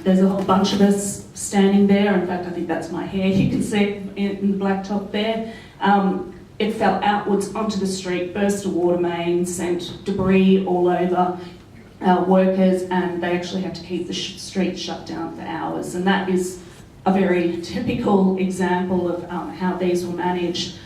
There's a whole bunch of us standing there. In fact, I think that's my hair. You can see it in the blacktop there. It fell outwards onto the street, burst a water main, sent debris all over workers, and they actually had to keep the street shut down for hours. And that is a very typical example of how these were managed.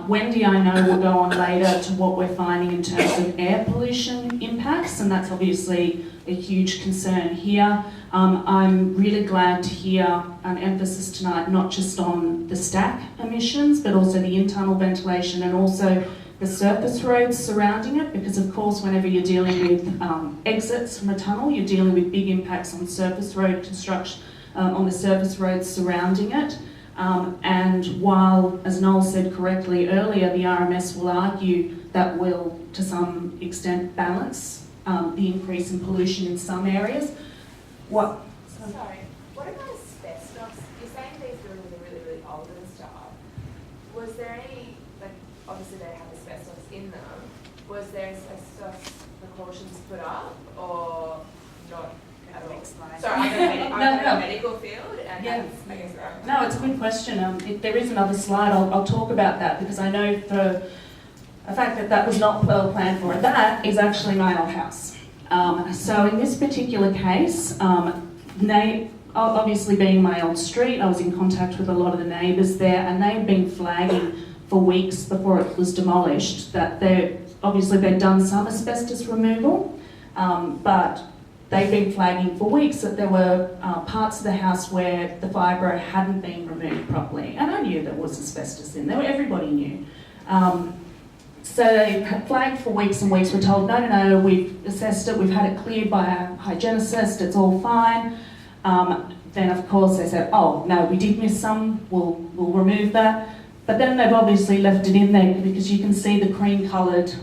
Wendy, I know, will go on later to what we're finding in terms of air pollution impacts, and that's obviously a huge concern here. I'm really glad to hear an emphasis tonight not just on the stack emissions, but also the internal ventilation and also the surface roads surrounding it, because of course whenever you're dealing with exits from a tunnel, you're dealing with big impacts on surface road construction, on the surface roads surrounding it. And while, as Noel said correctly earlier, the RMS will argue that will, to some extent, balance the increase in pollution in some areas. Sorry, what about asbestos? You're saying these buildings are really, really old and stuff. Was there any, like, obviously they have asbestos in them, was there asbestos precautions put up, or not? Sorry, I'm in the medical field, and yeah. I guess No, it's a good question. If there is another slide, I'll talk about that, because I know for a fact that that was not well planned for, and that is actually my old house. So in this particular case, obviously being my old street, I was in contact with a lot of the neighbours there, and they had been flagging for weeks before it was demolished that they'd done some asbestos removal, but they've been flagging for weeks that there were parts of the house where the fibro hadn't been removed properly. And I knew there was asbestos in there, everybody knew. So they flagged for weeks and weeks. We're told, no, we've assessed it, we've had it cleared by a hygienicist, it's all fine. Then of course they said, oh no, we did miss some, we'll remove that. But then they've obviously left it in there because you can see the cream coloured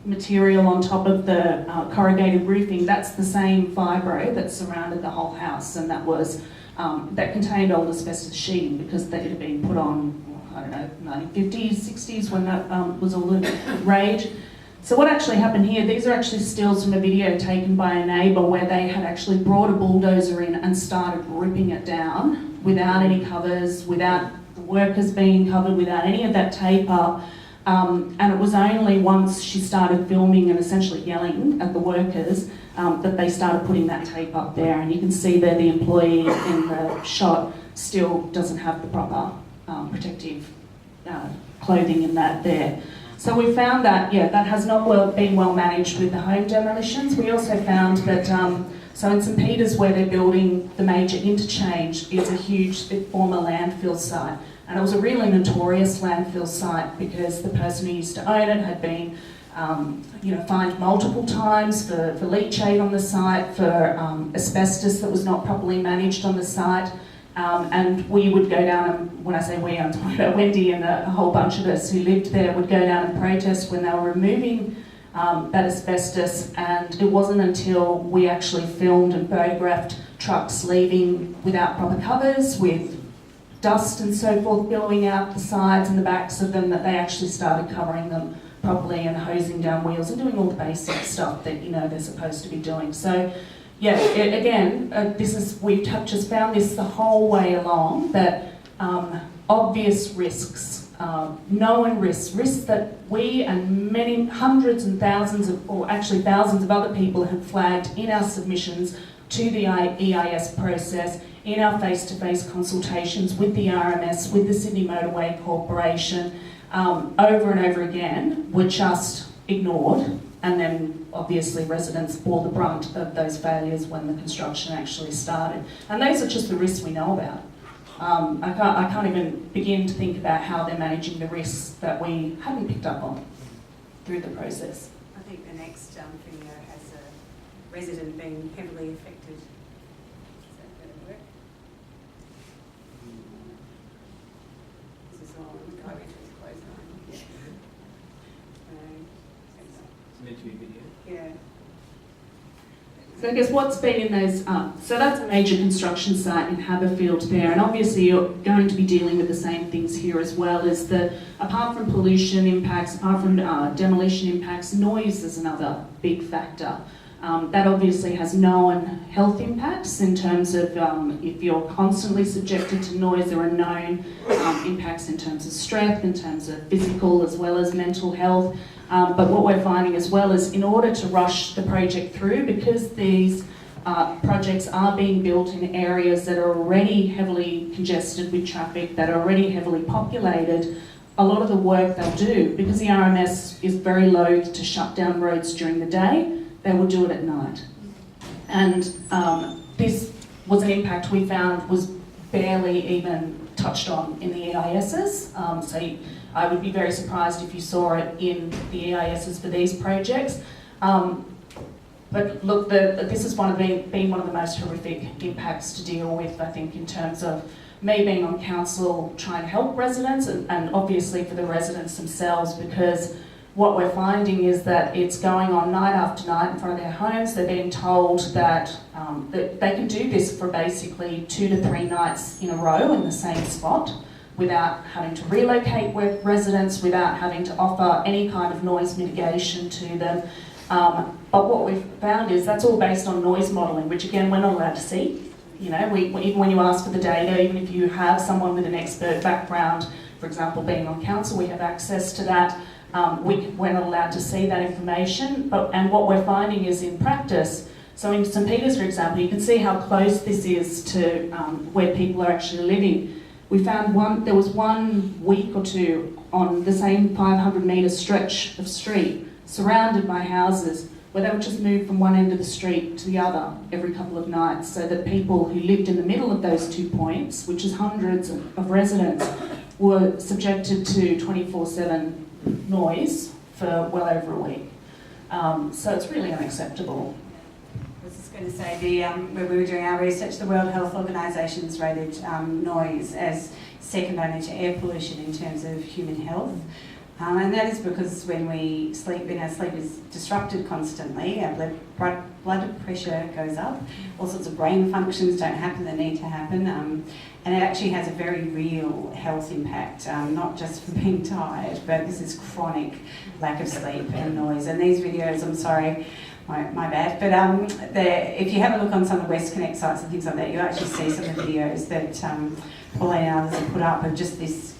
material on top of the corrugated roofing. That's the same fibro that surrounded the whole house, and that was that contained old asbestos sheeting because they had been put on, I don't know, 1950s, 60s when that was all the rage. So what actually happened here, these are actually stills from a video taken by a neighbour where they had actually brought a bulldozer in and started ripping it down without any covers, without the workers being covered, without any of that tape up. And it was only once she started filming and essentially yelling at the workers that they started putting that tape up there. And you can see there the employee in the shot still doesn't have the proper protective clothing in that there. So we found that, that has not been well managed with the home demolitions. We also found that, so in St Peters where they're building the major interchange is a huge former landfill site. And it was a really notorious landfill site because the person who used to own it had been fined multiple times for leachate on the site, for asbestos that was not properly managed on the site. And we would go down, and when I say we, I'm talking about Wendy and a whole bunch of us who lived there, would go down and protest when they were removing that asbestos. And it wasn't until we actually filmed and photographed trucks leaving without proper covers, with dust and so forth billowing out the sides and the backs of them, that they actually started covering them properly and hosing down wheels and doing all the basic stuff that they're supposed to be doing. So we've just found this the whole way along, that obvious risks, known risks that we and many hundreds and thousands thousands of other people have flagged in our submissions to the EIS process, in our face-to-face consultations with the RMS, with the Sydney Motorway Corporation, over and over again, were just ignored. And then obviously residents bore the brunt of those failures when the construction actually started. And those are just the risks we know about. I can't even begin to think about how they're managing the risks that we hadn't picked up on through the process. I think the next video has a resident being heavily affected. Is that going to work? This is all the guy went to his clothes on. Yeah. It's meant to be video. Yeah. So I guess what's been in those, so that's a major construction site in Haberfield there, and obviously you're going to be dealing with the same things here as well, is that apart from pollution impacts, apart from demolition impacts, noise is another big factor. That obviously has known health impacts in terms of if you're constantly subjected to noise, there are known impacts in terms of stress, in terms of physical as well as mental health. But what we're finding as well is in order to rush the project through, because these projects are being built in areas that are already heavily congested with traffic, that are already heavily populated, a lot of the work they'll do, because the RMS is very loath to shut down roads during the day, they will do it at night. And this was an impact we found was barely even touched on in the EISs. So I would be very surprised if you saw it in the EISs for these projects. But look, this has been one of the most horrific impacts to deal with, I think, in terms of me being on council trying to help residents and obviously for the residents themselves, because what we're finding is that it's going on night after night in front of their homes. They're being told that they can do this for basically 2 to 3 nights in a row in the same spot without having to relocate residents, without having to offer any kind of noise mitigation to them. But what we've found is that's all based on noise modelling, which again, we're not allowed to see. You know, even when you ask for the data, even if you have someone with an expert background, for example, being on council, we have access to that. We're not allowed to see that information. And what we're finding is in practice, so in St Peters, for example, you can see how close this is to where people are actually living. We found there was 1 week or two on the same 500 metre stretch of street surrounded by houses where they would just move from one end of the street to the other every couple of nights, so that people who lived in the middle of those 2 points, which is hundreds of residents, were subjected to 24/7 noise for well over a week. So it's really unacceptable. I was just going to say, when we were doing our research, the World Health Organisation's rated noise as second only to air pollution in terms of human health. And that is because when our sleep is disrupted constantly, our blood pressure goes up, all sorts of brain functions don't happen that need to happen, and it actually has a very real health impact, not just for being tired, but this is chronic lack of sleep and noise. And these videos, I'm sorry, my bad, but if you have a look on some of the WestConnect sites and things like that, you actually see some of the videos that Pauline and others have put up of just this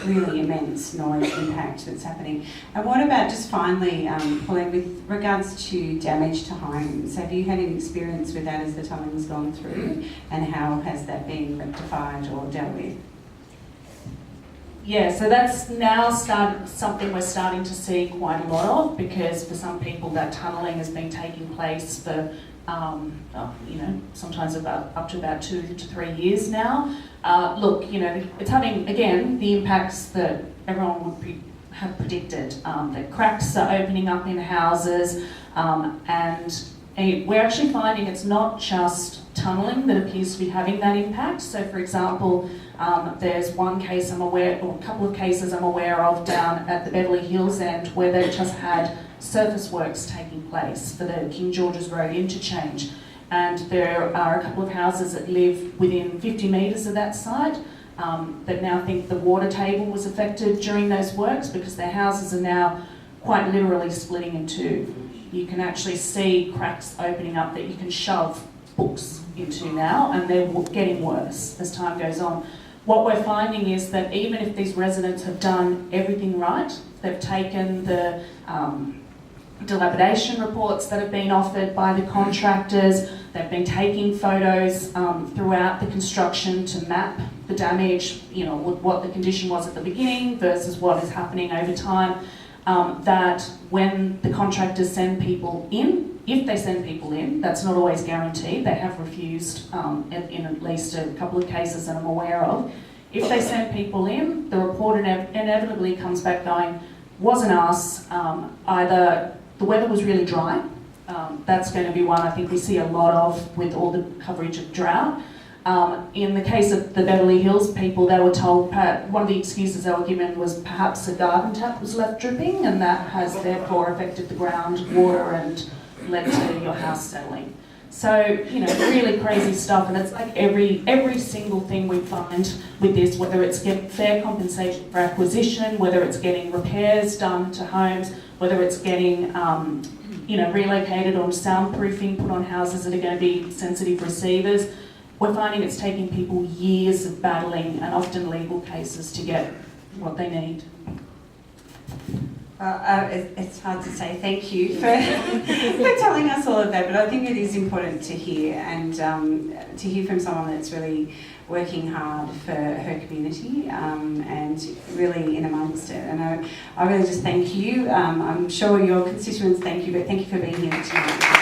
really immense noise impact that's happening. And what about, just finally, Pauline, with regards to damage to homes, have you had any experience with that as the time has gone through, and how has that been rectified or dealt with? Yeah, so that's now something we're starting to see quite a lot of, because for some people that tunnelling has been taking place for sometimes up to about 2 to 3 years now. Look, it's having, again, the impacts that everyone would have predicted. That cracks are opening up in houses, and we're actually finding it's not just tunnelling that appears to be having that impact. So, for example, there's one case or a couple of cases I'm aware of down at the Beverly Hills end where they've just had surface works taking place for the King George's Road interchange. And there are a couple of houses that live within 50 metres of that site that now think the water table was affected during those works, because their houses are now quite literally splitting in two. You can actually see cracks opening up that you can shove books into now, and they're getting worse as time goes on. What we're finding is that even if these residents have done everything right, they've taken the dilapidation reports that have been offered by the contractors, they've been taking photos throughout the construction to map the damage, what the condition was at the beginning versus what is happening over time, that when the contractors send people in, if they send people in, that's not always guaranteed, they have refused in at least a couple of cases that I'm aware of. If they send people in, the report inevitably comes back going, wasn't us, either the weather was really dry, that's going to be one I think we see a lot of with all the coverage of drought. In the case of the Beverly Hills people, they were told, one of the excuses they were given was perhaps a garden tap was left dripping, and that has therefore affected the groundwater and led to your house settling. So, really crazy stuff, and it's like every single thing we find with this, whether it's getting fair compensation for acquisition, whether it's getting repairs done to homes, whether it's getting relocated, or soundproofing put on houses that are going to be sensitive receivers. We're finding it's taking people years of battling and often legal cases to get what they need. It's hard to say thank you for, for telling us all of that, but I think it is important to hear, and to hear from someone that's really working hard for her community and really in amongst it. And I really just thank you. I'm sure your constituents thank you, but thank you for being here tonight.